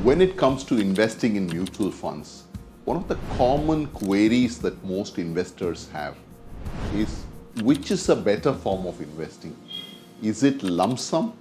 When it comes to investing in mutual funds, one of the common queries that most investors have is which is a better form of investing? Is it lump sum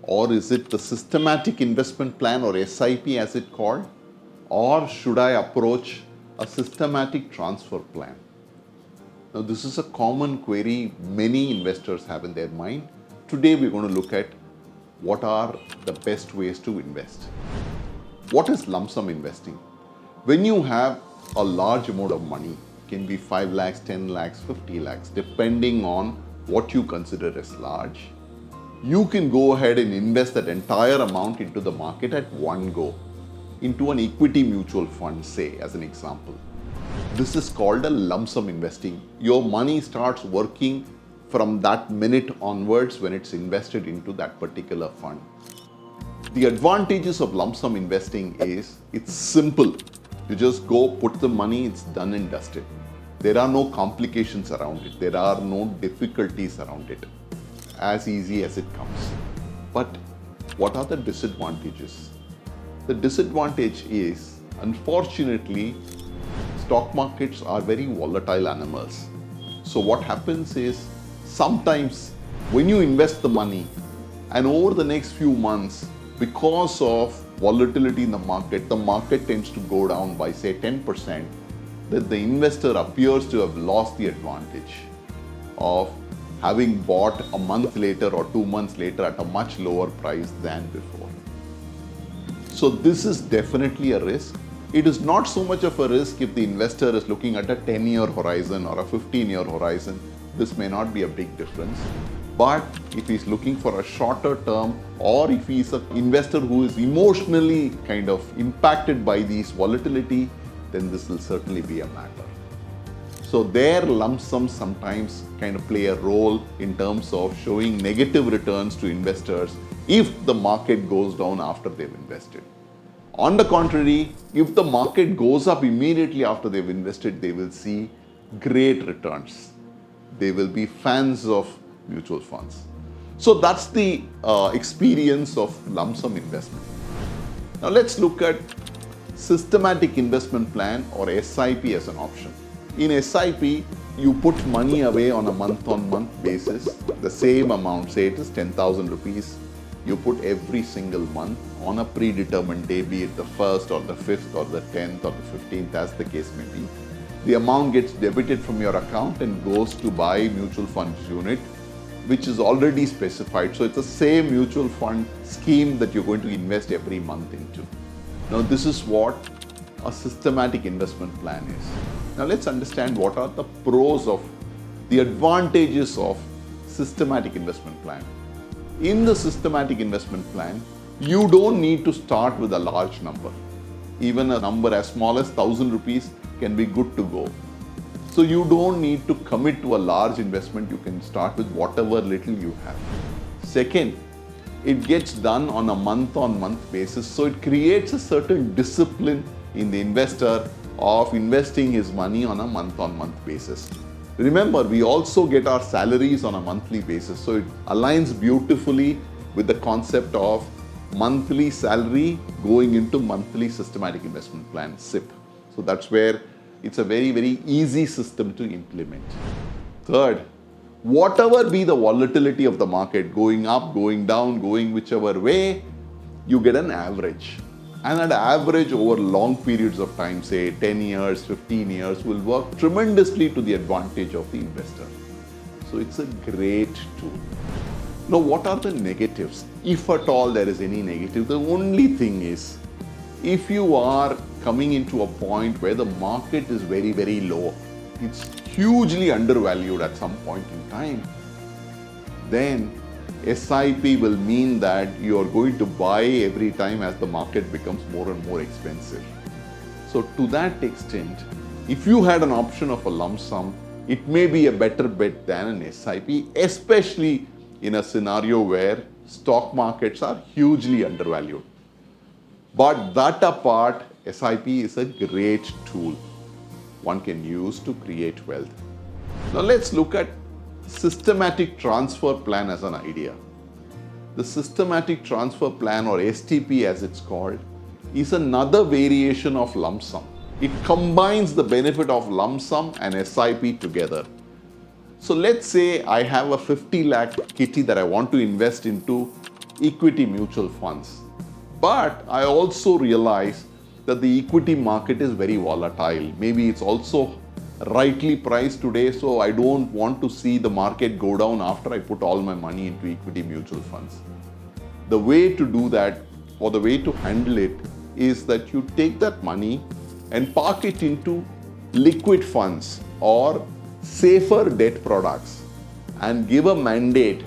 or is it the systematic investment plan or SIP as it's called? Or should I approach a systematic transfer plan? Now, this is a common query many investors have in their mind. Today, we're going to look at what are the best ways to invest. What is lump sum investing? When you have a large amount of money, can be 5 lakhs, 10 lakhs, 50 lakhs, depending on what you consider as large, you can go ahead and invest that entire amount into the market at one go, into an equity mutual fund, say, as an example. This is called a lump sum investing. Your money starts working from that minute onwards when it's invested into that particular fund. The advantages of lump sum investing is it's simple. You just go put the money, it's done and dusted. There are no complications around it. There are no difficulties around it. As easy as it comes. But what are the disadvantages? The disadvantage is, unfortunately, stock markets are very volatile animals. So what happens is, sometimes when you invest the money and over the next few months, because of volatility in the market tends to go down by say 10%, that the investor appears to have lost the advantage of having bought a month later or 2 months later at a much lower price than before. So this is definitely a risk. It is not so much of a risk if the investor is looking at a 10-year horizon or a 15-year horizon. This may not be a big difference. But if he's looking for a shorter term, or if he's an investor who is emotionally kind of impacted by these volatility, then this will certainly be a matter. So their lump sums sometimes kind of play a role in terms of showing negative returns to investors if the market goes down after they've invested. On the contrary, if the market goes up immediately after they've invested, they will see great returns. They will be fans of mutual funds. So that's the experience of lump sum investment. Now let's look at systematic investment plan or SIP as an option. In SIP, you put money away on a month-on-month basis, the same amount, say it is 10,000 rupees, you put every single month on a predetermined day, be it the 1st or the 5th or the 10th or the 15th, as the case may be. The amount gets debited from your account and goes to buy mutual funds unit, which is already specified. So it's the same mutual fund scheme that you're going to invest every month into. Now this is what a systematic investment plan is. Now let's understand what are the pros of the advantages of systematic investment plan. In the systematic investment plan, you don't need to start with a large number. Even a number as small as 1,000 rupees can be good to go. So you don't need to commit to a large investment. You can start with whatever little you have. Second, it gets done on a month-on-month basis. So it creates a certain discipline in the investor of investing his money on a month-on-month basis. Remember, we also get our salaries on a monthly basis. So it aligns beautifully with the concept of monthly salary going into monthly systematic investment plan, SIP. So that's where it's a very, very easy system to implement. Third, whatever be the volatility of the market, going up, going down, going whichever way, you get an average. And that average over long periods of time, say 10 years, 15 years, will work tremendously to the advantage of the investor. So it's a great tool. Now, what are the negatives? If at all there is any negative, the only thing is, if you are coming into a point where the market is very, very low, it's hugely undervalued at some point in time, then SIP will mean that you are going to buy every time as the market becomes more and more expensive. So to that extent, if you had an option of a lump sum, it may be a better bet than an SIP, especially in a scenario where stock markets are hugely undervalued. But that apart, SIP is a great tool one can use to create wealth. Now let's look at systematic transfer plan as an idea. The systematic transfer plan, or STP as it's called, is another variation of lump sum. It combines the benefit of lump sum and SIP together. So let's say I have a 50 lakh kitty that I want to invest into equity mutual funds. But I also realize that the equity market is very volatile. Maybe it's also rightly priced today, so I don't want to see the market go down after I put all my money into equity mutual funds. The way to do that, or the way to handle it, is that you take that money and park it into liquid funds or safer debt products and give a mandate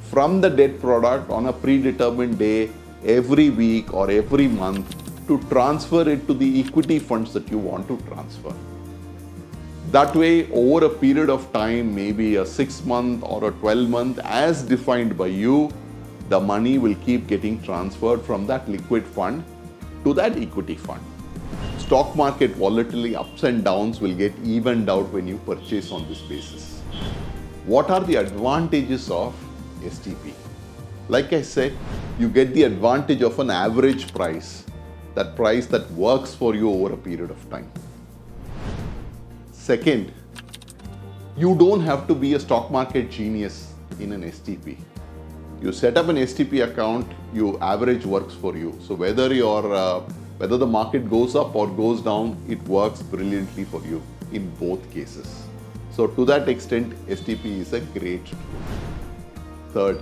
from the debt product on a predetermined day every week or every month to transfer it to the equity funds that you want to transfer. That way, over a period of time, maybe a 6-month or a 12-month, as defined by you, the money will keep getting transferred from that liquid fund to that equity fund. Stock market volatility ups and downs will get evened out when you purchase on this basis. What are the advantages of STP? Like I said, you get the advantage of an average price, that price that works for you over a period of time. Second, you don't have to be a stock market genius in an STP. You set up an STP account, your average works for you. So whether the market goes up or goes down, it works brilliantly for you in both cases. So to that extent, STP is a great tool. Third,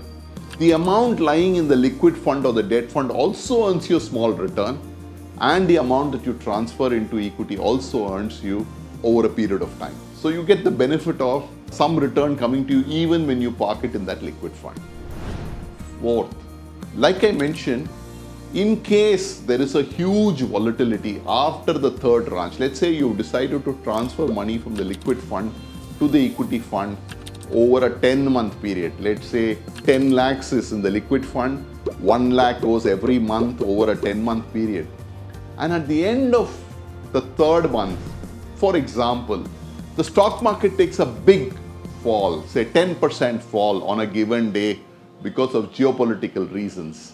the amount lying in the liquid fund or the debt fund also earns you a small return, and the amount that you transfer into equity also earns you over a period of time. So you get the benefit of some return coming to you even when you park it in that liquid fund. Fourth, like I mentioned, in case there is a huge volatility after the third tranche, let's say you decided to transfer money from the liquid fund to the equity fund over a 10-month period. Let's say 10 lakhs is in the liquid fund, 1 lakh goes every month over a 10-month period. And at the end of the third month, for example, the stock market takes a big fall, say 10% fall on a given day because of geopolitical reasons.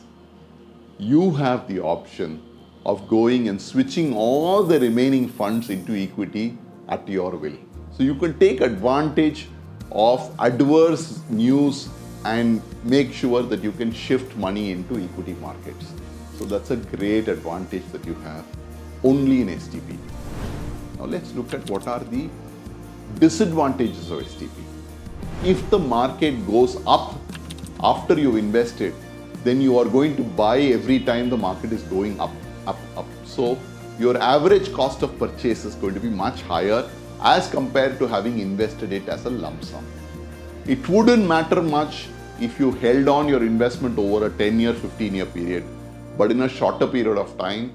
You have the option of going and switching all the remaining funds into equity at your will. So you can take advantage of adverse news and make sure that you can shift money into equity markets. So that's a great advantage that you have only in STP. Now let's look at what are the disadvantages of STP. If the market goes up after you've invested, then you are going to buy every time the market is going up. So your average cost of purchase is going to be much higher as compared to having invested it as a lump sum. It wouldn't matter much if you held on your investment over a 10-year, 15-year period, but in a shorter period of time,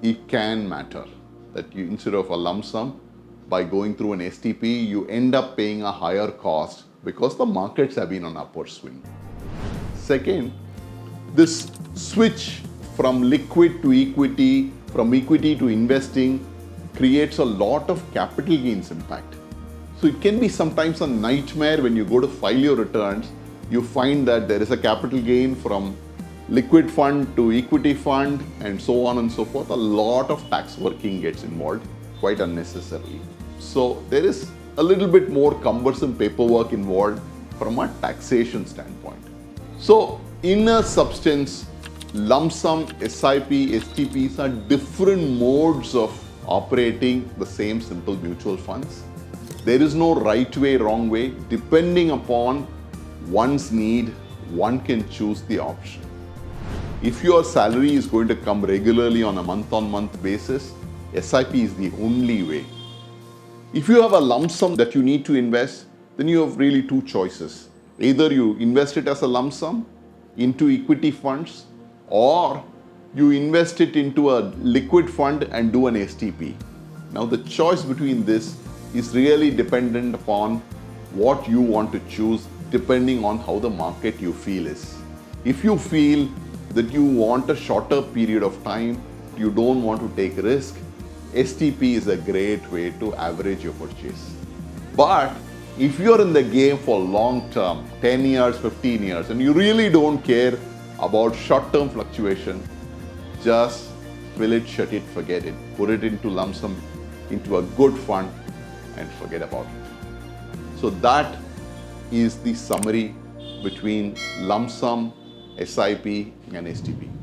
it can matter that you, instead of a lump sum, by going through an STP, you end up paying a higher cost because the markets have been on upward swing. Second, this switch from liquid to equity, from equity to investing, creates a lot of capital gains impact. So it can be sometimes a nightmare when you go to file your returns. You find that there is a capital gain from liquid fund to equity fund and so on and so forth. A lot of tax working gets involved quite unnecessarily. So there is a little bit more cumbersome paperwork involved from a taxation standpoint. So in a substance, lump sum, SIP, STPs are different modes of operating the same simple mutual funds. There is no right way, wrong way. Depending upon one's need, one can choose the option. If your salary is going to come regularly on a month-on-month basis, SIP is the only way. If you have a lump sum that you need to invest, then you have really two choices. Either you invest it as a lump sum into equity funds, or you invest it into a liquid fund and do an STP. Now the choice between this is really dependent upon what you want to choose, depending on how the market you feel is. If you feel that you want a shorter period of time, you don't want to take risk, STP is a great way to average your purchase. But if you're in the game for long term, 10 years, 15 years, and you really don't care about short-term fluctuation, just fill it, shut it, forget it. Put it into lump sum, into a good fund, and forget about it. So that is the summary between lump sum, SIP, and STP.